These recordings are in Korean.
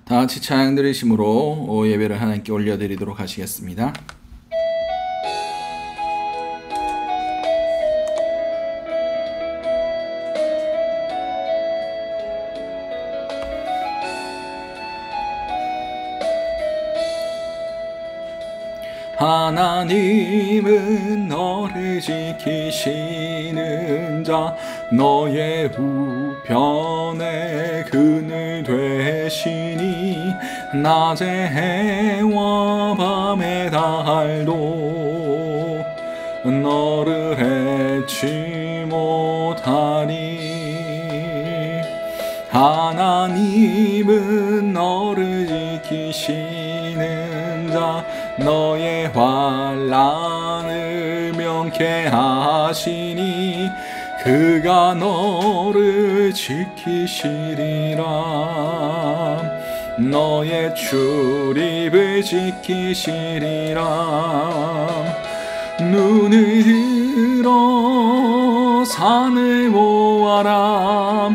다 같이 찬양 드리심으로 예배를 하나님께 올려드리도록 하시겠습니다. 하나님은 너를 지키시는 자, 너의 우편에 그늘 되시니 낮에 해와 밤에 달도 너를 해치 못하리. 하나님은 너를 지키시는 자, 너의 환난을 면케하시니 그가 너를 지키시리라. 너의 출입을 지키시리라. 눈을 들어 산을 보아라.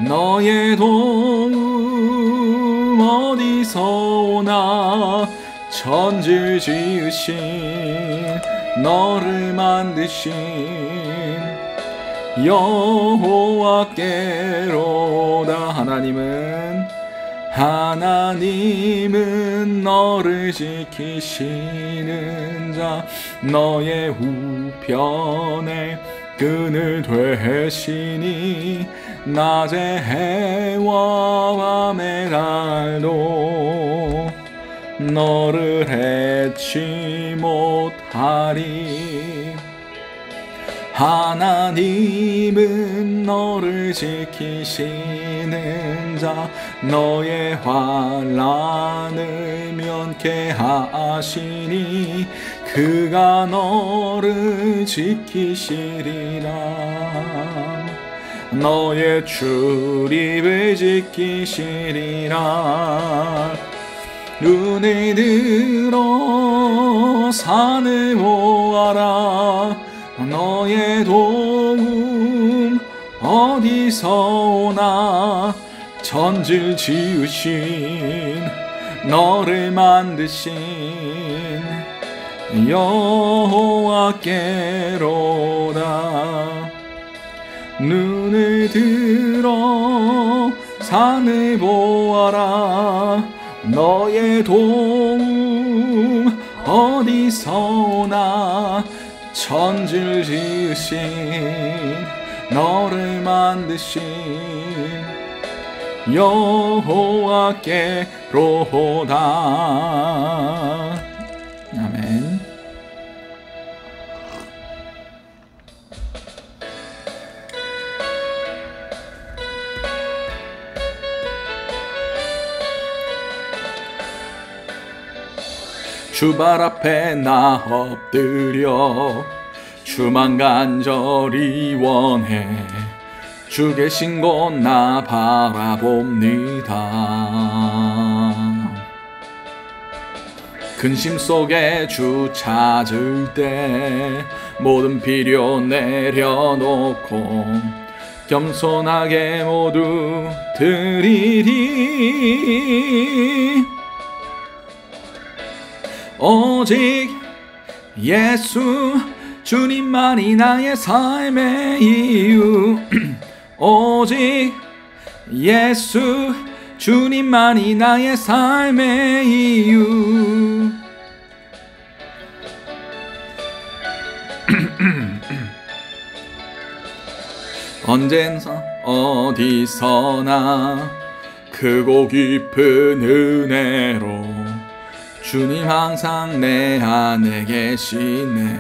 너의 도움 어디서 오나. 천지를 지으신 너를 만드신 여호와께로다. 하나님은 너를 지키시는 자, 너의 우편에 그늘 되시니 낮에 해와 밤에 달도 너를 해치 못하리. 하나님은 너를 지키시는 자, 너의 환난을 면케하시니 그가 너를 지키시리라. 너의 출입을 지키시리라. 눈을 들어 산을 보아라. 너의 도움 어디서 오나. 천지를 지으신 너를 만드신 여호와께로다. 눈을 들어 산을 보아라. 너의 도움 어디서 오나. 천지를 지으신 너를 만드신 여호와께로다. 아멘. 주발 앞에 나 엎드려 주만 간절히 원해. 주 계신 곳 나 바라봅니다. 근심 속에 주 찾을 때 모든 필요 내려놓고 겸손하게 모두 드리리. 오직 예수 주님만이 나의 삶의 이유. 오직 예수 주님만이 나의 삶의 이유. 언제나 어디서나 크고 깊은 은혜로 주님 항상 내 안에 계시네.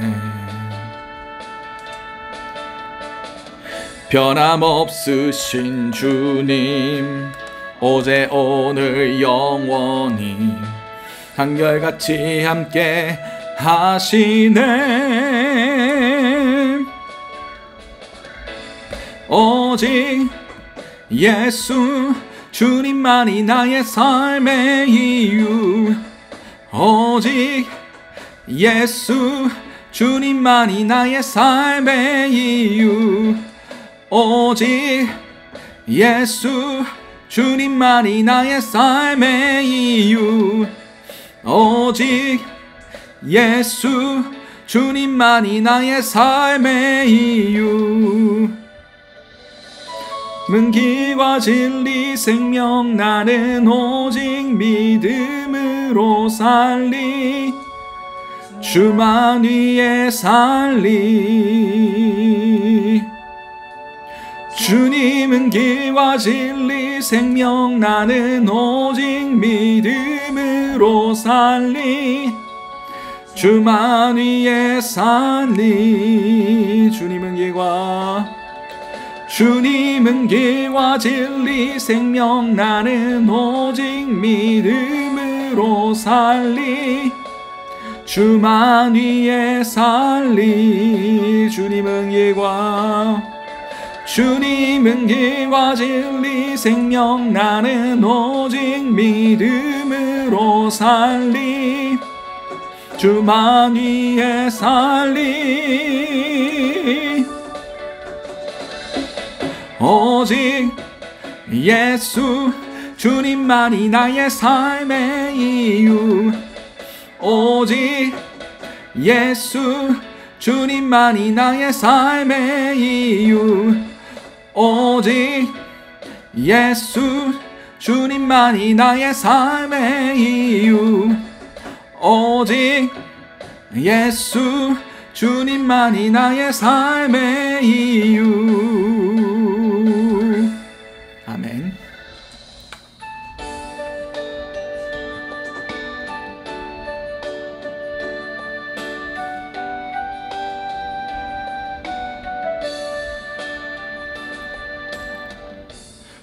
변함없으신 주님, 어제 오늘 영원히 한결같이 함께 하시네. 오직 예수 주님만이 나의 삶의 이유. 오직 예수 주님만이 나의 삶의 이유. 오직 예수 주님만이 나의 삶의 이유. 오직 예수, 주님만이 나의 삶의 이유. 길과 진리 생명, 나는 오직 믿음으로 살리. 주만 위에 살리. 주님은 길과 진리 생명, 나는 오직 믿음으로 살리. 주만 위에 살리. 주님은 길과 진리 생명, 나는 오직 믿음으로 살리. 주만 위에 살리. 주님은 길과 진리 생명, 나는 오직 믿음으로 살리. 주만 위에 살리. 오직 예수, 주님만이 나의 삶의 이유. 오직 예수, 주님만이 나의 삶의 이유. 오직 예수, 주님만이 나의 삶의 이유. 오직 예수, 주님만이 나의 삶의 이유. 아멘.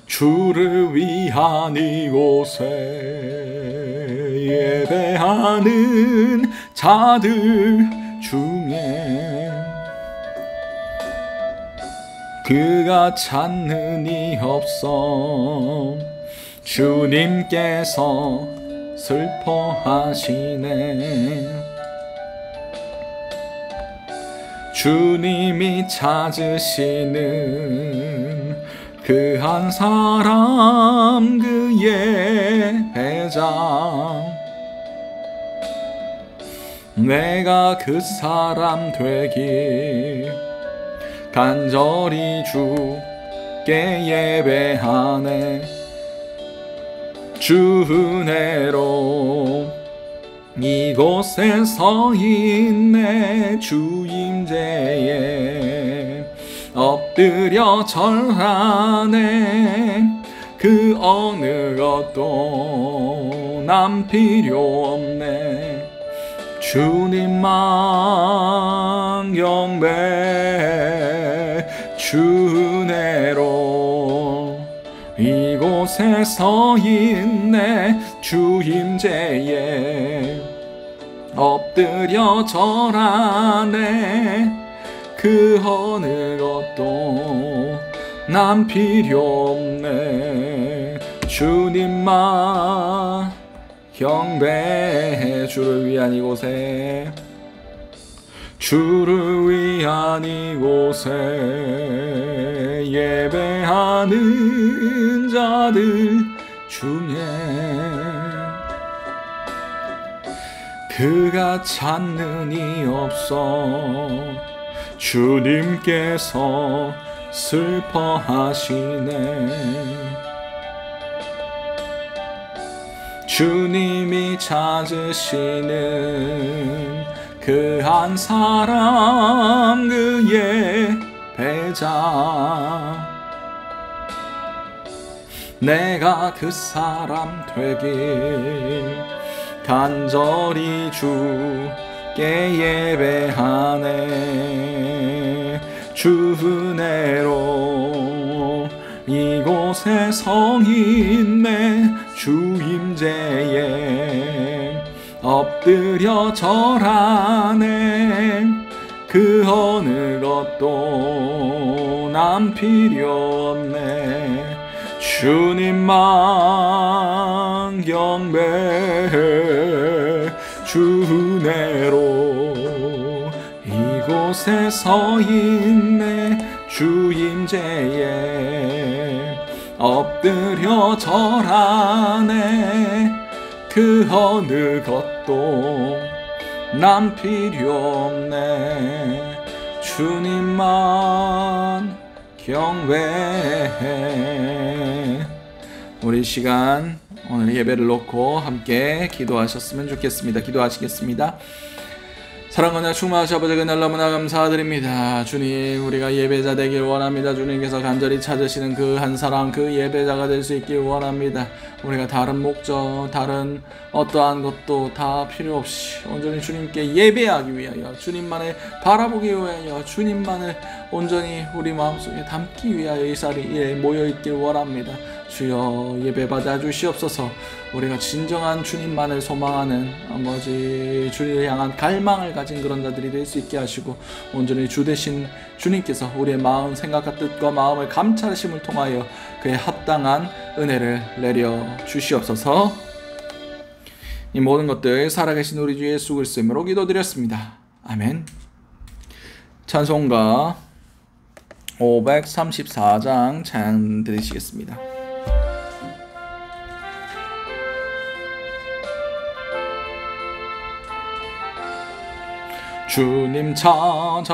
주를 위한 이곳에 예배하는 자들 중에 그가 찾는 이 없어. 주님께서 슬퍼하시네. 주님이 찾으시는 그 한 사람, 그의 배자. 내가 그 사람 되길 간절히 주께 예배하네. 주 은혜로 이곳에 서 있네. 주 임재에 엎드려 절하네. 그 어느 것도 남 필요 없네. 주님만 경배. 주 은혜로 이곳에 서 있네. 주 임재에 엎드려 절하네. 그 어느 것도 남 필요 없네. 주님만 경배해. 주를 위한 이곳에, 주를 위한 이곳에 예배하는 자들 중에 그가 찾는 이 없어. 주님께서 슬퍼하시네. 주님이 찾으시는 그 한 사람, 그의 배자. 내가 그 사람 되길 간절히 주께 예배하네. 주 은혜로 이곳에 서 있네. 주 임재에 엎드려 절하네. 그 어느 것도 남 필요 없네. 주님만 경배해. 주 은혜로 이곳에 서 있네. 주 임재에 엎드려 엎드려 절하네. 그 어느 것도 난 필요 없네. 주님만 경외해. 우리 시간 오늘 예배를 놓고 함께 기도하셨으면 좋겠습니다. 기도하시겠습니다. 사랑하는 충만하신 아버지, 그날 너무나 감사드립니다. 주님, 우리가 예배자 되길 원합니다. 주님께서 간절히 찾으시는 그 한 사람, 그 예배자가 될 수 있길 원합니다. 우리가 다른 목적, 다른 어떠한 것도 다 필요 없이 온전히 주님께 예배하기 위하여, 주님만을 바라보기 위하여, 주님만을 온전히 우리 마음속에 담기 위하여 이 자리에 모여있길 원합니다. 주여, 예배 받아 주시옵소서. 우리가 진정한 주님만을 소망하는 아버지, 주님을 향한 갈망을 가진 그런 자들이 될 수 있게 하시고, 온전히 주 되신 주님께서 우리의 마음, 생각과 뜻과 마음을 감찰하심을 통하여 그의 합당한 은혜를 내려 주시옵소서. 이 모든 것들 살아계신 우리 주 예수 그리스도의 이름으로 기도드렸습니다. 아멘. 찬송가 534장 찬양 드리시겠습니다. 주님 찾아오셨네.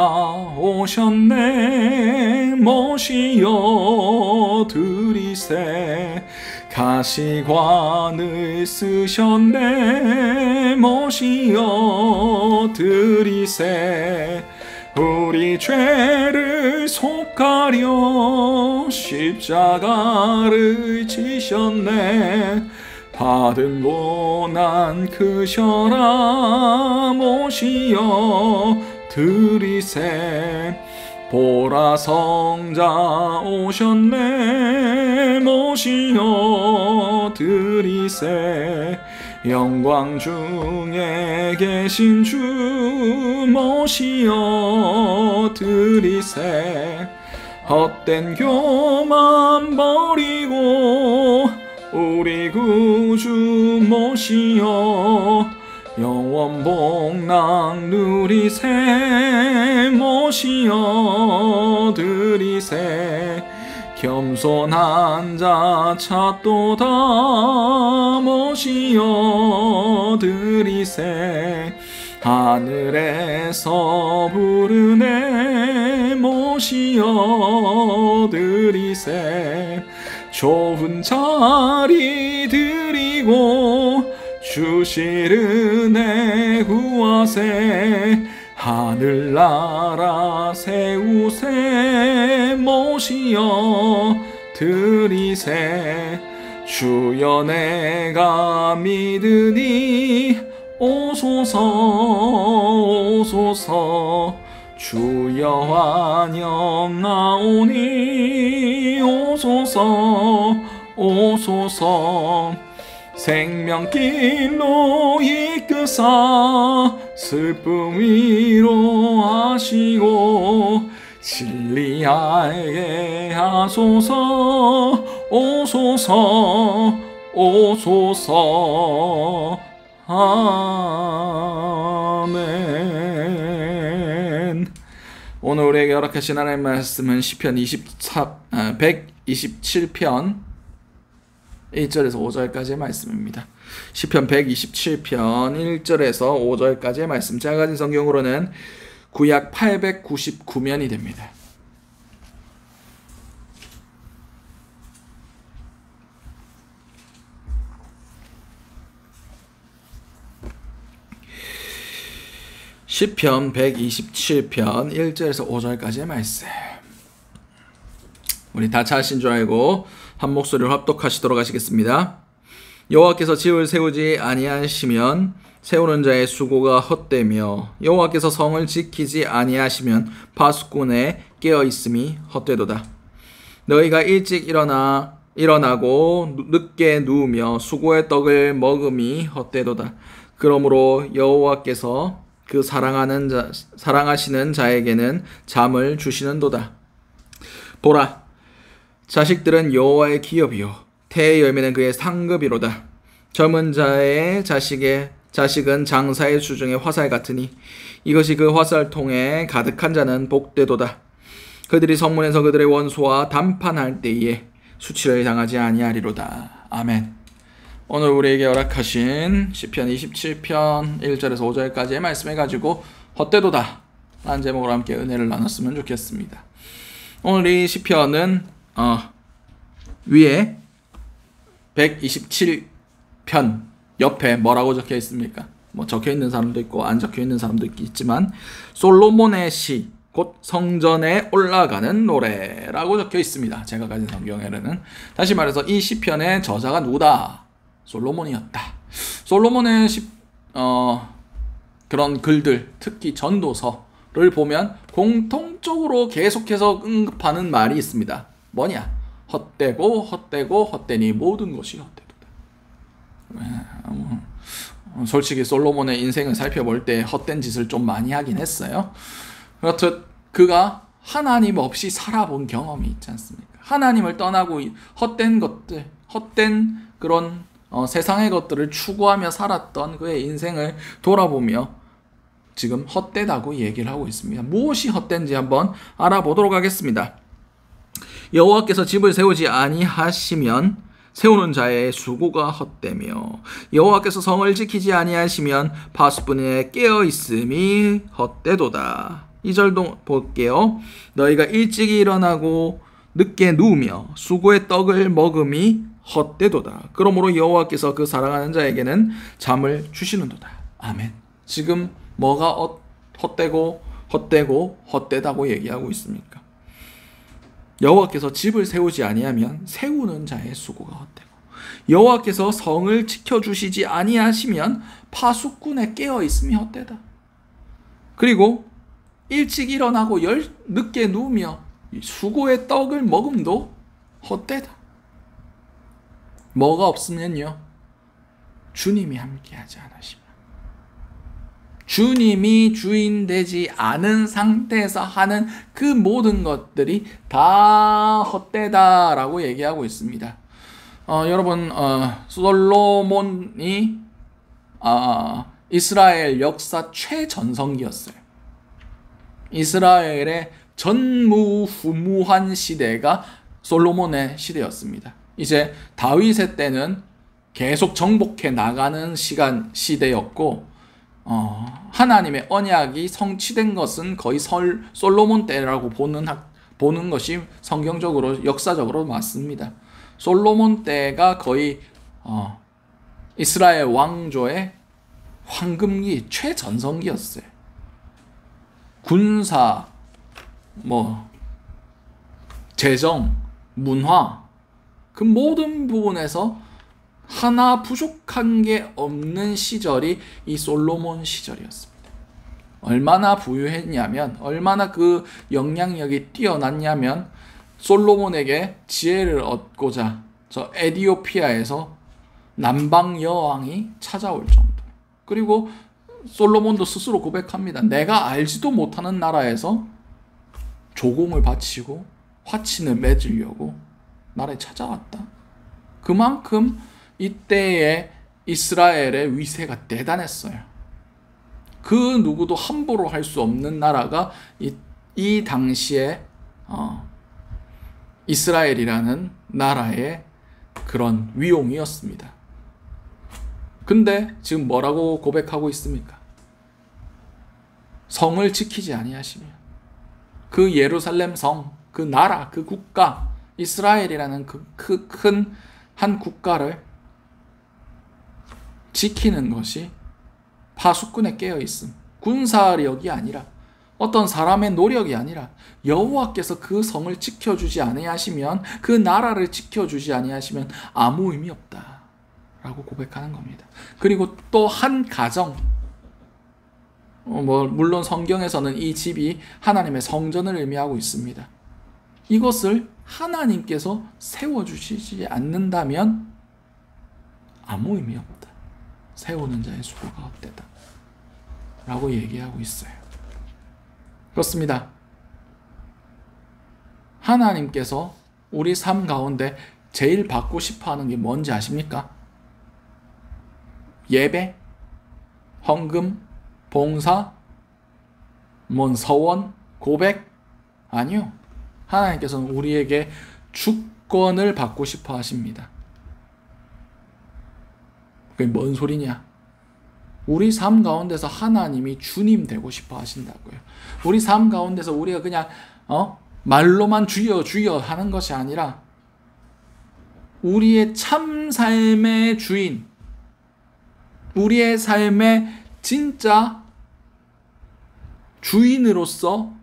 모시어 드리세. 가시관을 쓰셨네. 모시어 드리세. 우리 죄를 속하려 십자가를 지셨네. 받은 고난 크셔라. 모시어 드리세. 보라 성자 오셨네. 모시어 드리세. 영광 중에 계신 주 모시어 드리세. 헛된 교만 버리고 우리 구주 모시어 영원 복락 누리세. 모시어 드리세. 겸손한 자 찾도다. 모시어 드리세. 하늘에서 부르네. 모시어 드리세. 좋은 자리 드리고 주실 은혜 구하세. 하늘나라 세우세. 모시어 드리세. 주여 내가 믿으니 오소서 오소서. 주여 환영하오니 오소서 오소서. 생명길로 이끄사 슬픔 위로하시고 진리하게 하소서 오소서 오소서. 아멘. 오늘 우리에게 허락하신 하나님의 말씀은 시편 127편 1절에서 5절까지의 말씀입니다. 시편 127편 1절에서 5절까지의 말씀. 제가 가진 성경으로는 구약 899면이 됩니다. 시편 127편 1절에서 5절까지의 말씀. 우리 다 찾으신 줄 알고 한 목소리로 합독하시도록 하시겠습니다. 여호와께서 집을 세우지 아니하시면 세우는 자의 수고가 헛되며 여호와께서 성을 지키지 아니하시면 파수꾼의 깨어있음이 헛되도다. 너희가 일찍 일어나고 늦게 누우며 수고의 떡을 먹음이 헛되도다. 그러므로 여호와께서 그 사랑하시는 자에게는 잠을 주시는도다. 보라, 자식들은 여호와의 기업이요 태의 열매는 그의 상급이로다. 젊은 자의 자식은 장사의 수중의 화살 같으니 이것이 그 화살통에 가득한 자는 복되도다. 그들이 성문에서 그들의 원수와 담판할 때에 수치를 당하지 아니하리로다. 아멘. 오늘 우리에게 허락하신 시편 27편 1절에서 5절까지의 말씀을 가지고 헛되도다 라는 제목으로 함께 은혜를 나눴으면 좋겠습니다. 오늘 이 시편은 위에 127편 옆에 뭐라고 적혀 있습니까? 뭐 적혀 있는 사람도 있고 안 적혀 있는 사람도 있지만 솔로몬의 시, 곧 성전에 올라가는 노래라고 적혀 있습니다. 제가 가진 성경에는. 다시 말해서 이 시편의 저자가 누구다? 솔로몬이었다. 솔로몬의 그런 글들, 특히 전도서를 보면 공통적으로 계속해서 언급하는 말이 있습니다. 뭐냐? 헛되고 헛되고 헛되니 모든 것이 헛되도다. 솔직히 솔로몬의 인생을 살펴볼 때 헛된 짓을 좀 많이 하긴 했어요. 그렇듯 그가 하나님 없이 살아본 경험이 있지 않습니까? 하나님을 떠나고 헛된 것들, 헛된 그런 세상의 것들을 추구하며 살았던 그의 인생을 돌아보며 지금 헛되다고 얘기를 하고 있습니다. 무엇이 헛된지 한번 알아보도록 하겠습니다. 여호와께서 집을 세우지 아니하시면 세우는 자의 수고가 헛되며 여호와께서 성을 지키지 아니하시면 파수꾼의 깨어있음이 헛되도다. 2절도 볼게요. 너희가 일찍이 일어나고 늦게 누우며 수고의 떡을 먹음이 헛되도다. 그러므로 여호와께서 그 사랑하는 자에게는 잠을 주시는도다. 아멘. 지금 뭐가 헛되고 헛되다고 얘기하고 있습니까? 여호와께서 집을 세우지 아니하면 세우는 자의 수고가 헛되고 여호와께서 성을 지켜주시지 아니하시면 파수꾼의 깨어있음이 헛되다. 그리고 일찍 일어나고 늦게 누우며 수고의 떡을 먹음도 헛되다. 뭐가 없으면요? 주님이 함께하지 않으시면, 주님이 주인 되지 않은 상태에서 하는 그 모든 것들이 다 헛되다라고 얘기하고 있습니다. 여러분, 솔로몬이 이스라엘 역사 최전성기였어요. 이스라엘의 전무후무한 시대가 솔로몬의 시대였습니다. 이제 다윗의 때는 계속 정복해 나가는 시대였고 하나님의 언약이 성취된 것은 거의 솔로몬 때라고 보는 것이 성경적으로 역사적으로 맞습니다. 솔로몬 때가 거의 이스라엘 왕조의 황금기 최전성기였어요. 군사, 재정, 문화 그 모든 부분에서 하나 부족한 게 없는 시절이 이 솔로몬 시절이었습니다. 얼마나 부유했냐면, 얼마나 그 영향력이 뛰어났냐면 솔로몬에게 지혜를 얻고자 저 에디오피아에서 남방 여왕이 찾아올 정도. 그리고 솔로몬도 스스로 고백합니다. 내가 알지도 못하는 나라에서 조공을 바치고 화친을 맺으려고 나라에 찾아왔다. 그만큼 이때의 이스라엘의 위세가 대단했어요. 그 누구도 함부로 할 수 없는 나라가 이 당시에 이스라엘이라는 나라의 그런 위용이었습니다. 근데 지금 뭐라고 고백하고 있습니까? 성을 지키지 아니하시며 그 예루살렘 성, 그 나라, 그 국가, 이스라엘이라는 그 큰 한 국가를 지키는 것이 파수꾼의 깨어있음, 군사력이 아니라 어떤 사람의 노력이 아니라 여호와께서 그 성을 지켜주지 아니하시면, 그 나라를 지켜주지 아니하시면 아무 의미 없다 라고 고백하는 겁니다. 그리고 또 한 가정, 물론 성경에서는 이 집이 하나님의 성전을 의미하고 있습니다. 이것을 하나님께서 세워주시지 않는다면 아무 의미 없다. 세우는 자의 수고가 헛되다 라고 얘기하고 있어요. 그렇습니다. 하나님께서 우리 삶 가운데 제일 받고 싶어하는 게 뭔지 아십니까? 예배, 헌금, 봉사, 서원, 고백? 아니요. 하나님께서는 우리에게 주권을 받고 싶어 하십니다. 그게 뭔 소리냐? 우리 삶 가운데서 하나님이 주님 되고 싶어 하신다고요. 우리 삶 가운데서 우리가 그냥 말로만 주여 주여 하는 것이 아니라 우리의 참 삶의 주인, 우리의 삶의 진짜 주인으로서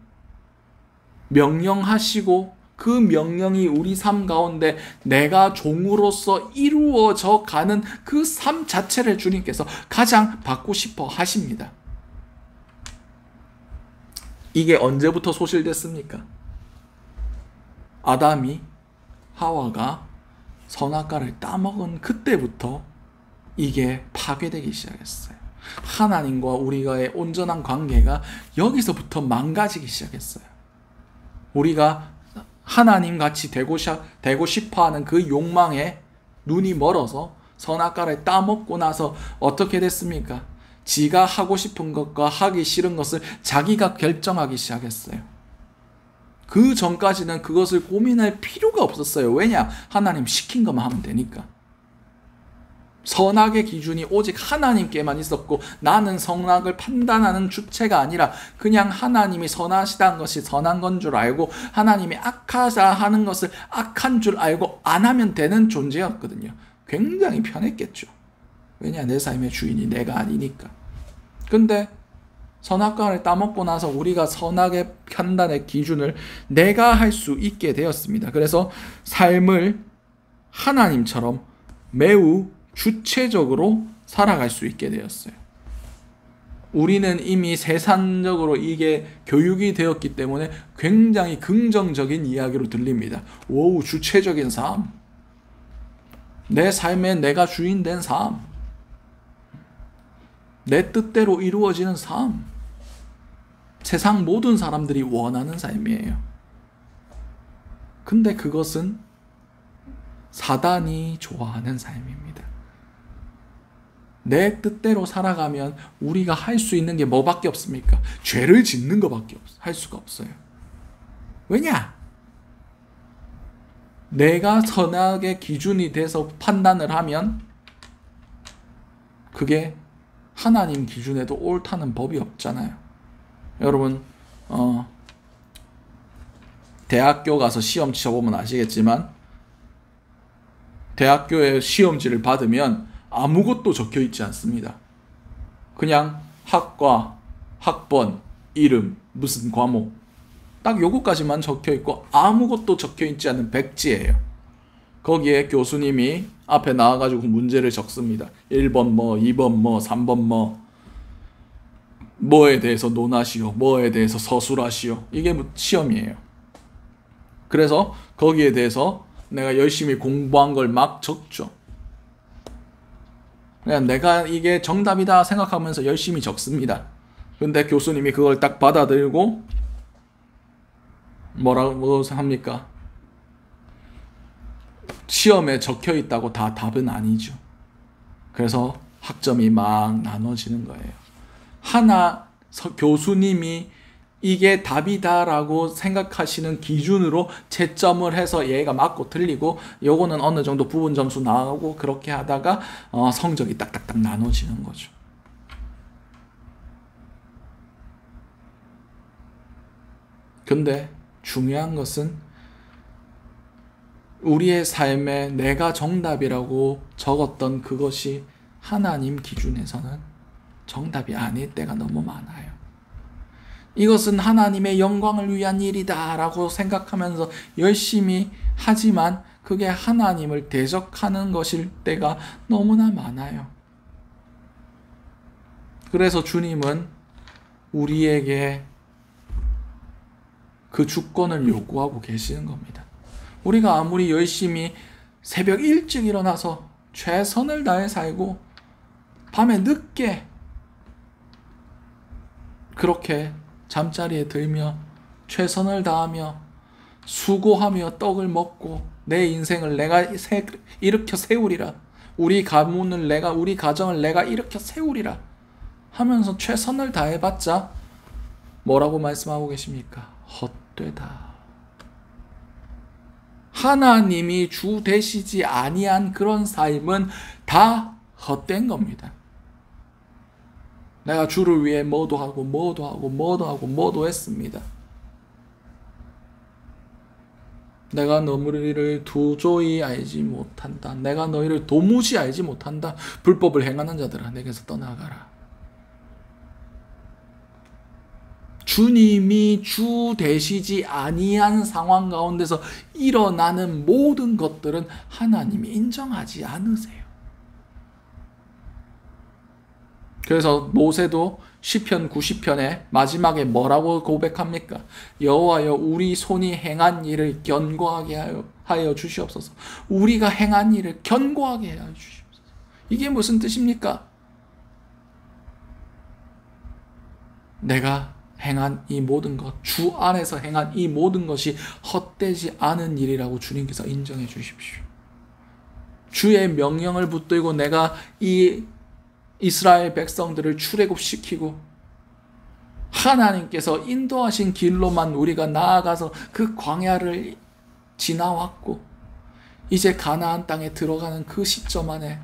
명령하시고 그 명령이 우리 삶 가운데 내가 종으로서 이루어져 가는 그 삶 자체를 주님께서 가장 받고 싶어 하십니다. 이게 언제부터 소실됐습니까? 아담이 하와가 선악과를 따먹은 그때부터 이게 파괴되기 시작했어요. 하나님과 우리가의 온전한 관계가 여기서부터 망가지기 시작했어요. 우리가 하나님같이 되고 싶어하는 그 욕망에 눈이 멀어서 선악과를 따먹고 나서 어떻게 됐습니까? 지가 하고 싶은 것과 하기 싫은 것을 자기가 결정하기 시작했어요. 그 전까지는 그것을 고민할 필요가 없었어요. 왜냐? 하나님 시킨 것만 하면 되니까. 선악의 기준이 오직 하나님께만 있었고 나는 선악을 판단하는 주체가 아니라 그냥 하나님이 선하시다는 것이 선한 건 줄 알고 하나님이 악하다 하는 것을 악한 줄 알고 안 하면 되는 존재였거든요. 굉장히 편했겠죠. 왜냐? 내 삶의 주인이 내가 아니니까. 근데 선악과를 따먹고 나서 우리가 선악의 판단의 기준을 내가 할 수 있게 되었습니다. 그래서 삶을 하나님처럼 매우 주체적으로 살아갈 수 있게 되었어요. 우리는 이미 세상적으로 이게 교육이 되었기 때문에 굉장히 긍정적인 이야기로 들립니다. 오우, 주체적인 삶. 내 삶에 내가 주인 된 삶. 내 뜻대로 이루어지는 삶. 세상 모든 사람들이 원하는 삶이에요. 근데 그것은 사단이 좋아하는 삶입니다. 내 뜻대로 살아가면 우리가 할 수 있는 게 뭐밖에 없습니까? 죄를 짓는 것밖에 할 수가 없어요. 왜냐? 내가 선악의 기준이 돼서 판단을 하면 그게 하나님 기준에도 옳다는 법이 없잖아요. 여러분 대학교 가서 시험 쳐보면 아시겠지만 대학교에 시험지를 받으면 아무것도 적혀 있지 않습니다. 그냥 학과, 학번, 이름, 무슨 과목 딱 요거까지만 적혀 있고 아무것도 적혀 있지 않은 백지예요. 거기에 교수님이 앞에 나와가지고 문제를 적습니다. 1번 뭐, 2번 뭐, 3번 뭐에 대해서 논하시오, 뭐에 대해서 서술하시오. 이게 시험이에요. 그래서 거기에 대해서 내가 열심히 공부한 걸 막 적죠. 그냥 내가 이게 정답이다 생각하면서 열심히 적습니다. 근데 교수님이 그걸 딱 받아들고 뭐라고 합니까? 시험에 적혀 있다고 다 답은 아니죠. 그래서 학점이 막 나눠지는 거예요. 교수님이 이게 답이다라고 생각하시는 기준으로 채점을 해서 얘가 맞고 틀리고 요거는 어느 정도 부분 점수 나오고 그렇게 하다가 성적이 딱딱딱 나눠지는 거죠. 근데 중요한 것은 우리의 삶에 내가 정답이라고 적었던 그것이 하나님 기준에서는 정답이 아닐 때가 너무 많아요. 이것은 하나님의 영광을 위한 일이다 라고 생각하면서 열심히 하지만 그게 하나님을 대적하는 것일 때가 너무나 많아요. 그래서 주님은 우리에게 그 주권을 요구하고 계시는 겁니다. 우리가 아무리 열심히 새벽 일찍 일어나서 최선을 다해 살고 밤에 늦게 그렇게 잠자리에 들며 최선을 다하며 수고하며 떡을 먹고 내 인생을 내가 일으켜 세우리라. 우리 가정을 내가 일으켜 세우리라 하면서 최선을 다해봤자 뭐라고 말씀하고 계십니까? 헛되다. 하나님이 주 되시지 아니한 그런 삶은 다 헛된 겁니다. 내가 주를 위해 뭐도 하고 뭐도 하고 뭐도 하고 뭐도 했습니다. 내가 너희를 도저히 알지 못한다. 내가 너희를 도무지 알지 못한다. 불법을 행하는 자들아, 내게서 떠나가라. 주님이 주 되시지 아니한 상황 가운데서 일어나는 모든 것들은 하나님이 인정하지 않으세요. 그래서 모세도 시편 90편에 마지막에 뭐라고 고백합니까? 여호와여, 우리 손이 행한 일을 견고하게 하여 주시옵소서. 우리가 행한 일을 견고하게 하여 주시옵소서. 이게 무슨 뜻입니까? 내가 행한 이 모든 것, 주 안에서 행한 이 모든 것이 헛되지 않은 일이라고 주님께서 인정해 주십시오. 주의 명령을 붙들고 내가 이 이스라엘 백성들을 출애굽시키고 하나님께서 인도하신 길로만 우리가 나아가서 그 광야를 지나왔고 이제 가나안 땅에 들어가는 그 시점 안에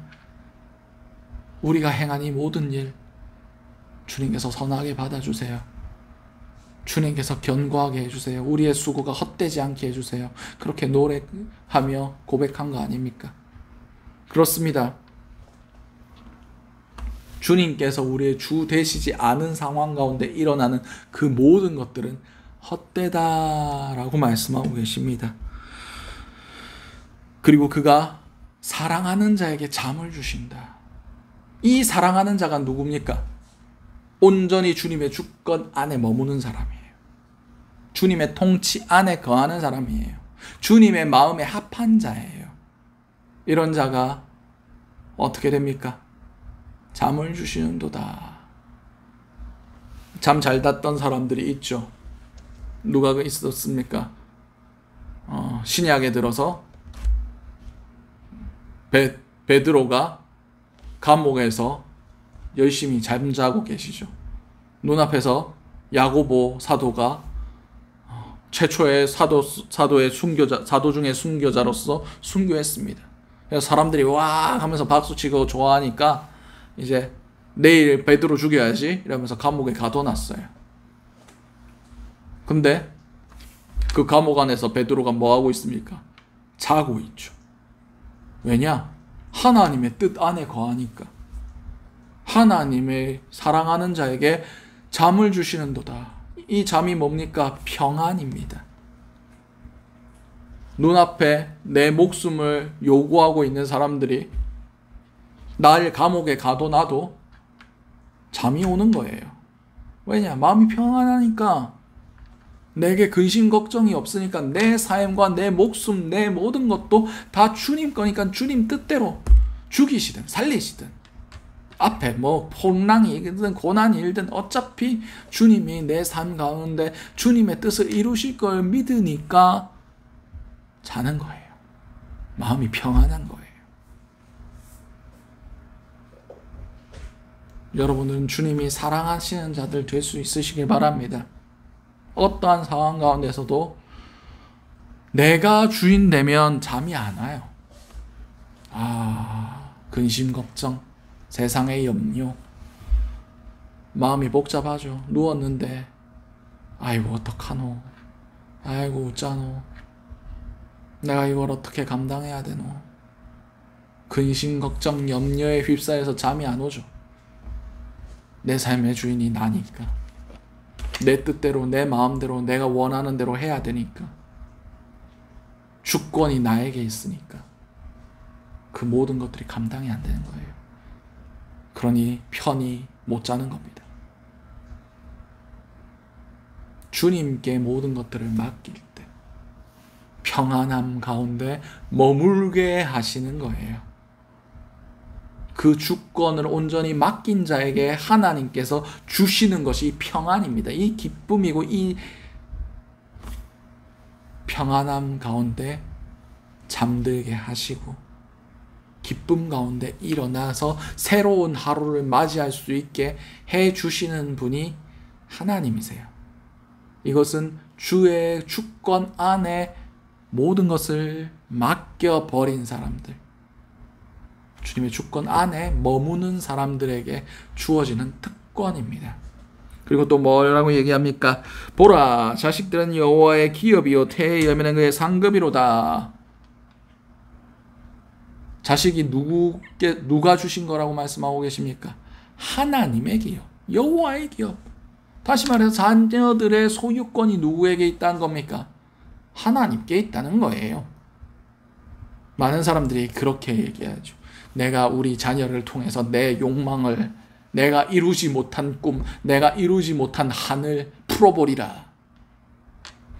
우리가 행한 이 모든 일 주님께서 선하게 받아주세요. 주님께서 견고하게 해주세요. 우리의 수고가 헛되지 않게 해주세요. 그렇게 노래하며 고백한 거 아닙니까? 그렇습니다. 주님께서 우리의 주 되시지 않은 상황 가운데 일어나는 그 모든 것들은 헛되다라고 말씀하고 계십니다. 그리고 그가 사랑하는 자에게 잠을 주신다. 이 사랑하는 자가 누굽니까? 온전히 주님의 주권 안에 머무는 사람이에요. 주님의 통치 안에 거하는 사람이에요. 주님의 마음에 합한 자예요. 이런 자가 어떻게 됩니까? 잠을 주시는도다. 잠 잘 잤던 사람들이 있죠. 누가 있었습니까? 신약에 들어서 베드로가 감옥에서 열심히 잠자고 계시죠. 눈앞에서 야고보 사도가 최초의 사도의 순교자, 사도 중에 순교자로서 순교했습니다. 그래서 사람들이 와 하면서 박수치고 좋아하니까 이제 내일 베드로 죽여야지 이러면서 감옥에 가둬놨어요. 근데 그 감옥 안에서 베드로가 뭐하고 있습니까? 자고 있죠. 왜냐? 하나님의 뜻 안에 거하니까. 하나님의 사랑하는 자에게 잠을 주시는도다. 이 잠이 뭡니까? 평안입니다. 눈앞에 내 목숨을 요구하고 있는 사람들이 날 감옥에 가둬놔도 잠이 오는 거예요. 왜냐? 마음이 평안하니까. 내게 근심 걱정이 없으니까 내 삶과 내 목숨, 내 모든 것도 다 주님 거니까 주님 뜻대로 죽이시든 살리시든 앞에 뭐 혼란이 일든 고난이 일든 어차피 주님이 내 삶 가운데 주님의 뜻을 이루실 걸 믿으니까 자는 거예요. 마음이 평안한 거예요. 여러분은 주님이 사랑하시는 자들 될 수 있으시길 바랍니다. 어떠한 상황 가운데서도 내가 주인 되면 잠이 안 와요. 근심 걱정, 세상의 염려, 마음이 복잡하죠. 누웠는데 아이고 어떡하노, 아이고 어쩌노, 내가 이걸 어떻게 감당해야 되노. 근심 걱정 염려에 휩싸여서 잠이 안 오죠. 내 삶의 주인이 나니까, 내 뜻대로 내 마음대로 내가 원하는 대로 해야 되니까, 주권이 나에게 있으니까 그 모든 것들이 감당이 안 되는 거예요. 그러니 편히 못 자는 겁니다. 주님께 모든 것들을 맡길 때 평안함 가운데 머물게 하시는 거예요. 그 주권을 온전히 맡긴 자에게 하나님께서 주시는 것이 평안입니다. 이 기쁨이고 이 평안함 가운데 잠들게 하시고 기쁨 가운데 일어나서 새로운 하루를 맞이할 수 있게 해주시는 분이 하나님이세요. 이것은 주의 주권 안에 모든 것을 맡겨버린 사람들, 주님의 주권 안에 머무는 사람들에게 주어지는 특권입니다. 그리고 또 뭐라고 얘기합니까? 보라, 자식들은 여호와의 기업이요 태의 여민은 그의 상급이로다. 자식이 누가 주신 거라고 말씀하고 계십니까? 하나님의 기업, 여호와의 기업. 다시 말해서 자녀들의 소유권이 누구에게 있다는 겁니까? 하나님께 있다는 거예요. 많은 사람들이 그렇게 얘기하죠. 내가 우리 자녀를 통해서 내 욕망을, 내가 이루지 못한 꿈, 내가 이루지 못한 한을 풀어버리라.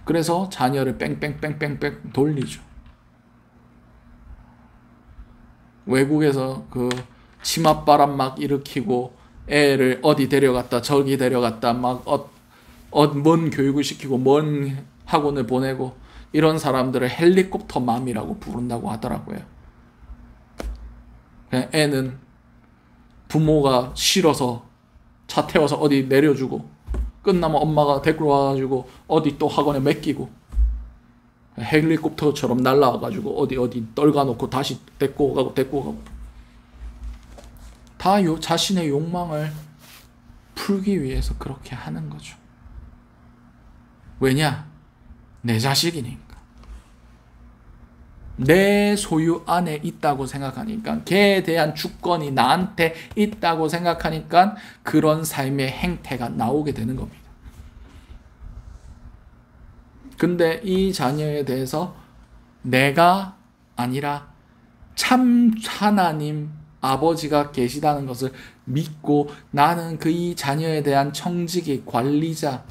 그래서 자녀를 뺑뺑뺑뺑뺑 돌리죠. 외국에서 그 치맛바람 막 일으키고 애를 어디 데려갔다 저기 데려갔다 막 먼 교육을 시키고 먼 학원을 보내고 이런 사람들을 헬리콥터 맘이라고 부른다고 하더라고요. 그냥 애는 부모가 싫어서 차 태워서 어디 내려주고 끝나면 엄마가 데리고 와가지고 어디 또 학원에 맡기고 헬리콥터처럼 날라와가지고 어디 떨가놓고 다시 데리고 가고 다 자신의 욕망을 풀기 위해서 그렇게 하는 거죠. 왜냐? 내 자식이니까. 내 소유 안에 있다고 생각하니까, 걔에 대한 주권이 나한테 있다고 생각하니까 그런 삶의 행태가 나오게 되는 겁니다. 근데 이 자녀에 대해서 내가 아니라 참 하나님 아버지가 계시다는 것을 믿고 나는 이 자녀에 대한 청지기 관리자,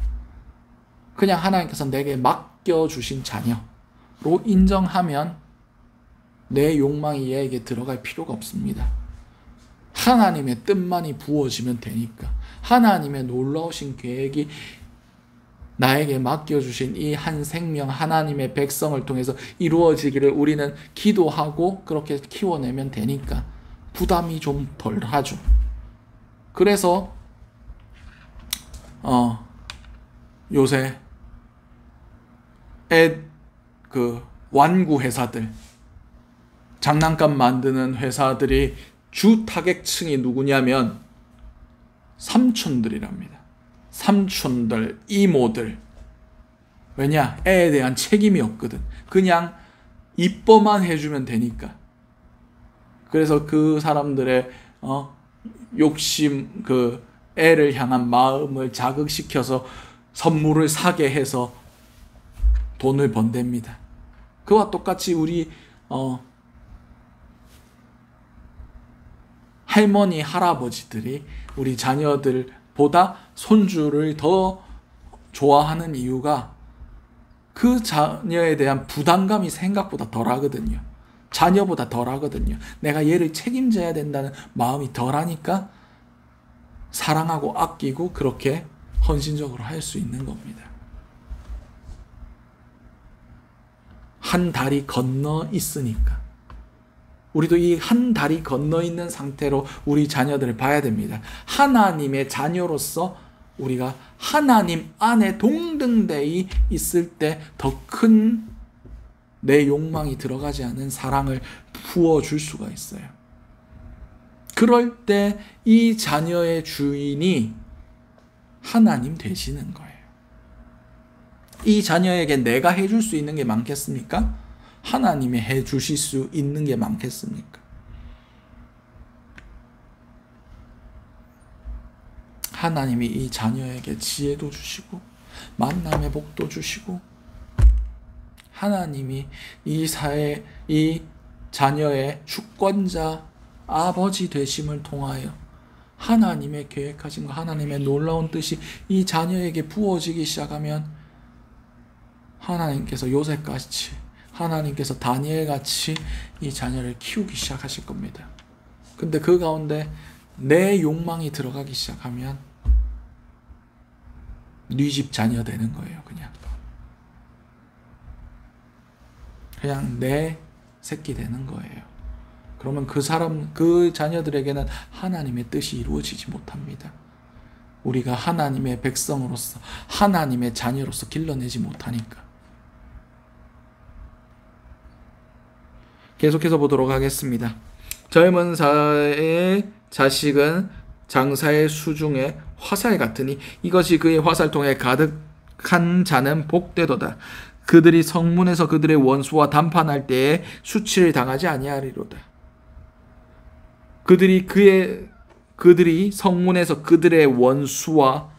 그냥 하나님께서 내게 맡겨주신 자녀로 인정하면 내 욕망이 얘에게 들어갈 필요가 없습니다. 하나님의 뜻만이 부어지면 되니까. 하나님의 놀라우신 계획이 나에게 맡겨주신 이 한 생명, 하나님의 백성을 통해서 이루어지기를 우리는 기도하고 그렇게 키워내면 되니까 부담이 좀 덜하죠. 그래서 요새 완구 회사들, 장난감 만드는 회사들이 주 타겟층이 누구냐면 삼촌들이랍니다. 삼촌들, 이모들. 왜냐? 애에 대한 책임이 없거든. 그냥 이뻐만 해주면 되니까. 그래서 그 사람들의 욕심, 애를 향한 마음을 자극시켜서 선물을 사게 해서 돈을 번댑니다. 그와 똑같이 우리 할머니, 할아버지들이 우리 자녀들보다 손주를 더 좋아하는 이유가 그 자녀에 대한 부담감이 생각보다 덜하거든요. 자녀보다 덜하거든요. 내가 얘를 책임져야 된다는 마음이 덜하니까 사랑하고 아끼고 그렇게 헌신적으로 할 수 있는 겁니다. 한 다리 건너 있으니까. 우리도 이 한 다리 건너 있는 상태로 우리 자녀들을 봐야 됩니다. 하나님의 자녀로서 우리가 하나님 안에 동등되이 있을 때 더 큰 내 욕망이 들어가지 않은 사랑을 부어줄 수가 있어요. 그럴 때 이 자녀의 주인이 하나님 되시는 거예요. 이 자녀에게 내가 해줄 수 있는 게 많겠습니까? 하나님이 해주실 수 있는 게 많겠습니까? 하나님이 이 자녀에게 지혜도 주시고 만남의 복도 주시고 하나님이 이 자녀의 주권자 아버지 되심을 통하여 하나님의 계획하신 것, 하나님의 놀라운 뜻이 이 자녀에게 부어지기 시작하면 하나님께서 요셉같이, 하나님께서 다니엘같이 이 자녀를 키우기 시작하실 겁니다. 근데 그 가운데 내 욕망이 들어가기 시작하면 네 집 자녀 되는 거예요. 그냥 내 새끼 되는 거예요. 그러면 그 자녀들에게는 하나님의 뜻이 이루어지지 못합니다. 우리가 하나님의 백성으로서, 하나님의 자녀로서 길러내지 못하니까. 계속해서 보도록 하겠습니다. 젊은 자의 자식은 장사의 수중에 화살 같으니 이것이 그의 화살통에 가득한 자는 복되도다. 그들이 성문에서 그들의 원수와 담판할 때에 수치를 당하지 아니하리로다. 그들이 성문에서 그들의 원수와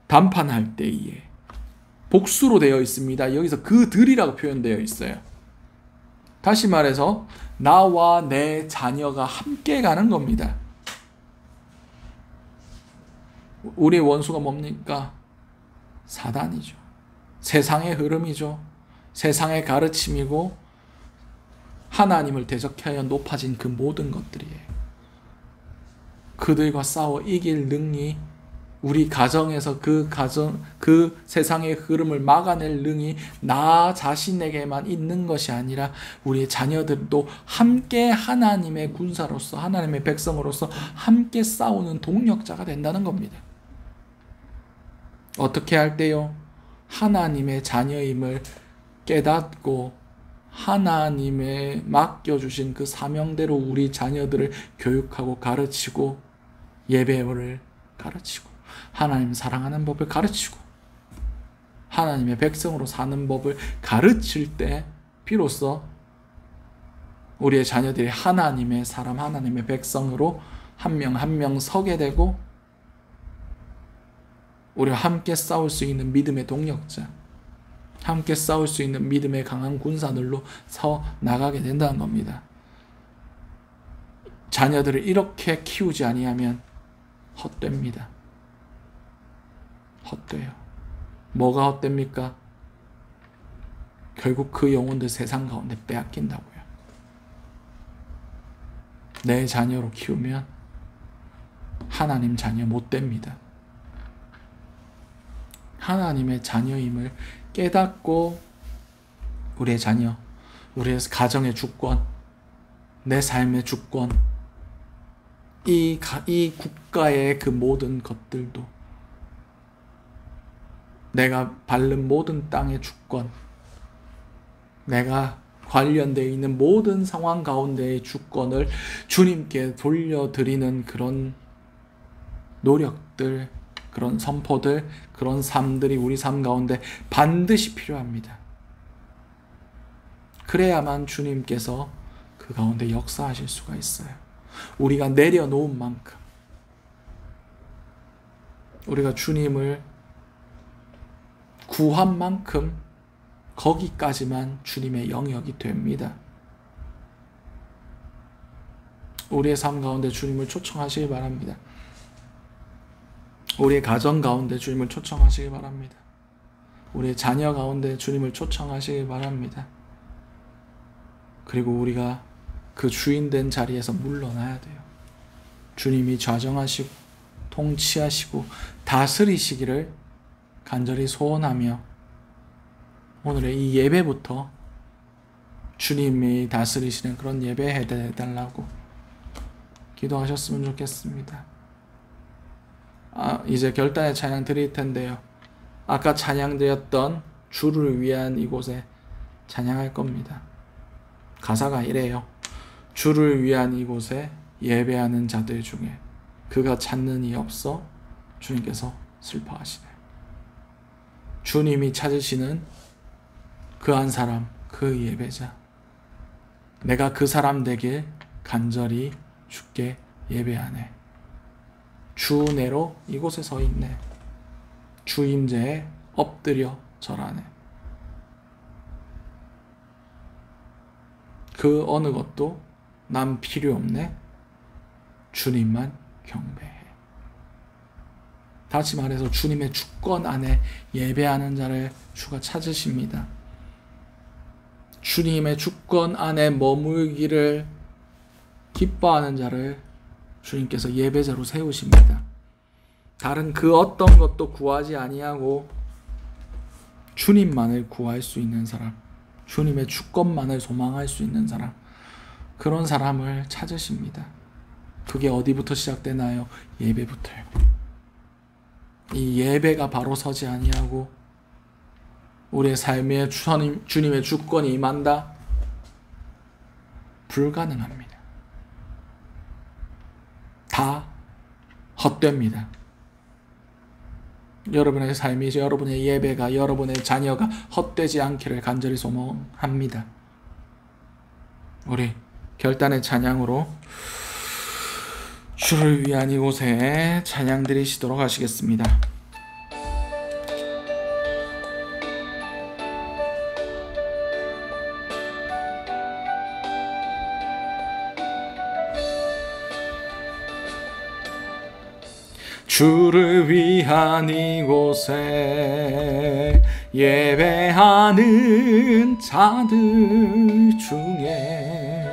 담판할 때에, 복수로 되어 있습니다. 여기서 그들이라고 표현되어 있어요. 다시 말해서 나와 내 자녀가 함께 가는 겁니다. 우리의 원수가 뭡니까? 사단이죠. 세상의 흐름이죠. 세상의 가르침이고 하나님을 대적하여 높아진 그 모든 것들이에요. 그들과 싸워 이길 능력이, 우리 가정에서 그 세상의 흐름을 막아낼 능력이 나 자신에게만 있는 것이 아니라 우리의 자녀들도 함께 하나님의 군사로서, 하나님의 백성으로서 함께 싸우는 동력자가 된다는 겁니다. 어떻게 할 때요? 하나님의 자녀임을 깨닫고 하나님의 맡겨주신 그 사명대로 우리 자녀들을 교육하고 가르치고 예배를 가르치고 하나님 사랑하는 법을 가르치고 하나님의 백성으로 사는 법을 가르칠 때 비로소 우리의 자녀들이 하나님의 사람, 하나님의 백성으로 한 명 한 명 서게 되고 우리와 함께 싸울 수 있는 믿음의 동력자, 함께 싸울 수 있는 믿음의 강한 군사들로 서 나가게 된다는 겁니다. 자녀들을 이렇게 키우지 아니하면 헛됩니다. 헛돼요. 뭐가 헛됩니까? 결국 그 영혼들 세상 가운데 빼앗긴다고요. 내 자녀로 키우면 하나님 자녀 못 됩니다. 하나님의 자녀임을 깨닫고 우리의 자녀, 우리의 가정의 주권, 내 삶의 주권, 이 국가의 그 모든 것들도, 내가 밟는 모든 땅의 주권, 내가 관련되어 있는 모든 상황 가운데의 주권을 주님께 돌려드리는 그런 노력들, 그런 선포들, 그런 삶들이 우리 삶 가운데 반드시 필요합니다. 그래야만 주님께서 그 가운데 역사하실 수가 있어요. 우리가 내려놓은 만큼, 우리가 주님을 구한 만큼 거기까지만 주님의 영역이 됩니다. 우리의 삶 가운데 주님을 초청하시기 바랍니다. 우리의 가정 가운데 주님을 초청하시기 바랍니다. 우리의 자녀 가운데 주님을 초청하시기 바랍니다. 그리고 우리가 그 주인된 자리에서 물러나야 돼요. 주님이 좌정하시고 통치하시고 다스리시기를 간절히 소원하며 오늘의 이 예배부터 주님이 다스리시는 그런 예배 해달라고 기도하셨으면 좋겠습니다. 이제 결단의 찬양 드릴 텐데요. 아까 찬양되었던 주를 위한 이곳에 찬양할 겁니다. 가사가 이래요. 주를 위한 이곳에 예배하는 자들 중에 그가 찾는 이 없어 주님께서 슬퍼하시네. 주님이 찾으시는 그 한 사람, 그 예배자, 내가 그 사람 되길 간절히 주께 예배하네. 주 내로 이곳에 서 있네. 주 임재에 엎드려 절하네. 그 어느 것도 난 필요 없네. 주님만 경배해. 다시 말해서 주님의 주권 안에 예배하는 자를 주가 찾으십니다. 주님의 주권 안에 머물기를 기뻐하는 자를 주님께서 예배자로 세우십니다. 다른 그 어떤 것도 구하지 아니하고 주님만을 구할 수 있는 사람, 주님의 주권만을 소망할 수 있는 사람, 그런 사람을 찾으십니다. 그게 어디부터 시작되나요? 예배부터요. 이 예배가 바로 서지 아니하고 우리의 삶에 주님의 주권이 임한다. 불가능합니다. 다 헛됩니다. 여러분의 삶이, 여러분의 예배가, 여러분의 자녀가 헛되지 않기를 간절히 소망합니다. 우리 결단의 찬양으로 주를 위한 이곳에 찬양 드리시도록 하시겠습니다. 주를 위한 이곳에 예배하는 자들 중에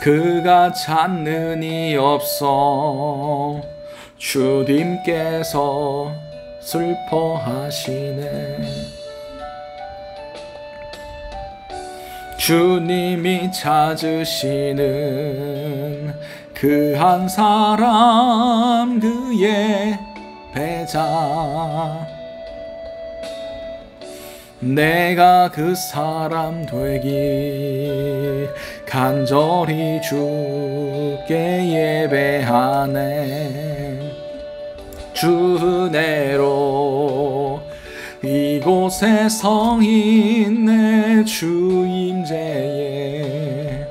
그가 찾는 이 없어 주님께서 슬퍼하시네. 주님이 찾으시는 그 한 사람, 그의 배자, 내가 그 사람 되기 간절히 주께 예배하네. 주 은혜로 이곳에 서 있네. 주 임재에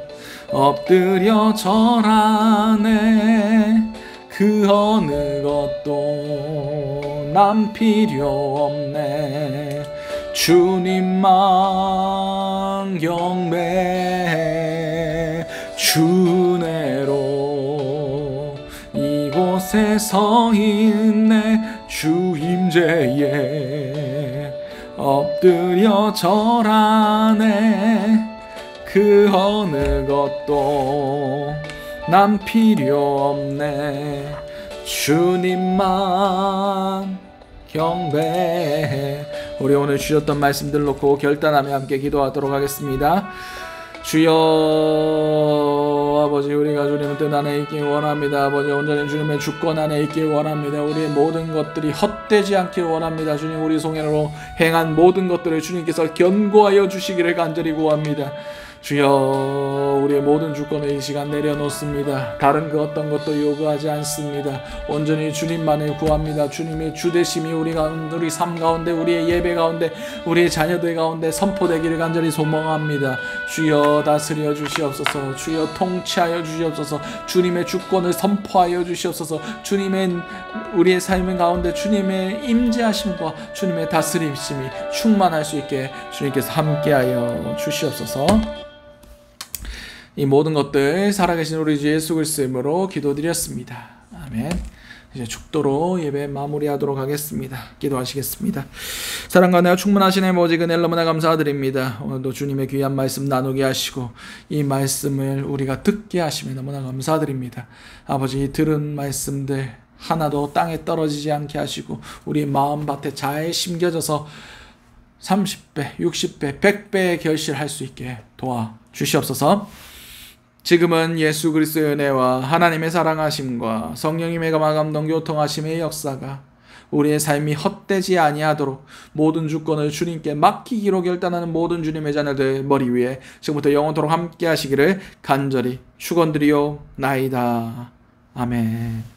엎드려 절하네. 그 어느 것도 난 필요 없네. 주님만 경배해. 주 은혜로 이곳에 서 있네. 주 임재에 엎드려 절하네. 그 어느 것도 난 필요 없네. 주님만 경배해. 우리 오늘 주셨던 말씀들 놓고 결단하며 함께 기도하도록 하겠습니다. 주여 아버지, 우리가 주님의 뜻 안에 있기 원합니다. 아버지, 온전히 주님의 주권 안에 있기 원합니다. 우리의 모든 것들이 헛되지 않기 원합니다. 주님, 우리 손으로 행한 모든 것들을 주님께서 견고하여 주시기를 간절히 구합니다. 주여, 우리의 모든 주권을 이 시간 내려놓습니다. 다른 그 어떤 것도 요구하지 않습니다. 온전히 주님만을 구합니다. 주님의 주되심이 우리 삶 가운데, 우리의 예배 가운데, 우리의 자녀들 가운데 선포되기를 간절히 소망합니다. 주여, 다스려 주시옵소서. 주여, 통치하여 주시옵소서. 주님의 주권을 선포하여 주시옵소서. 주님의 우리의 삶 가운데 주님의 임재하심과 주님의 다스림심이 충만할 수 있게 주님께서 함께하여 주시옵소서. 이 모든 것들 살아계신 우리 주 예수 그리스도의 이름으로 기도드렸습니다. 아멘. 이제 축도로 예배 마무리하도록 하겠습니다. 기도하시겠습니다. 사랑과 은혜가 충만하신 아버지, 은혜를 너무나 감사드립니다. 오늘도 주님의 귀한 말씀 나누게 하시고 이 말씀을 우리가 듣게 하시면 너무나 감사드립니다. 아버지, 들은 말씀들 하나도 땅에 떨어지지 않게 하시고 우리 마음밭에 잘 심겨져서 30배, 60배, 100배의 결실할 수 있게 도와주시옵소서. 지금은 예수 그리스도의 은혜와 하나님의 사랑하심과 성령님의 감화감동 교통하심의 역사가 우리의 삶이 헛되지 아니하도록 모든 주권을 주님께 맡기기로 결단하는 모든 주님의 자녀들 머리 위에 지금부터 영원토록 함께 하시기를 간절히 축원드리옵나이다. 아멘.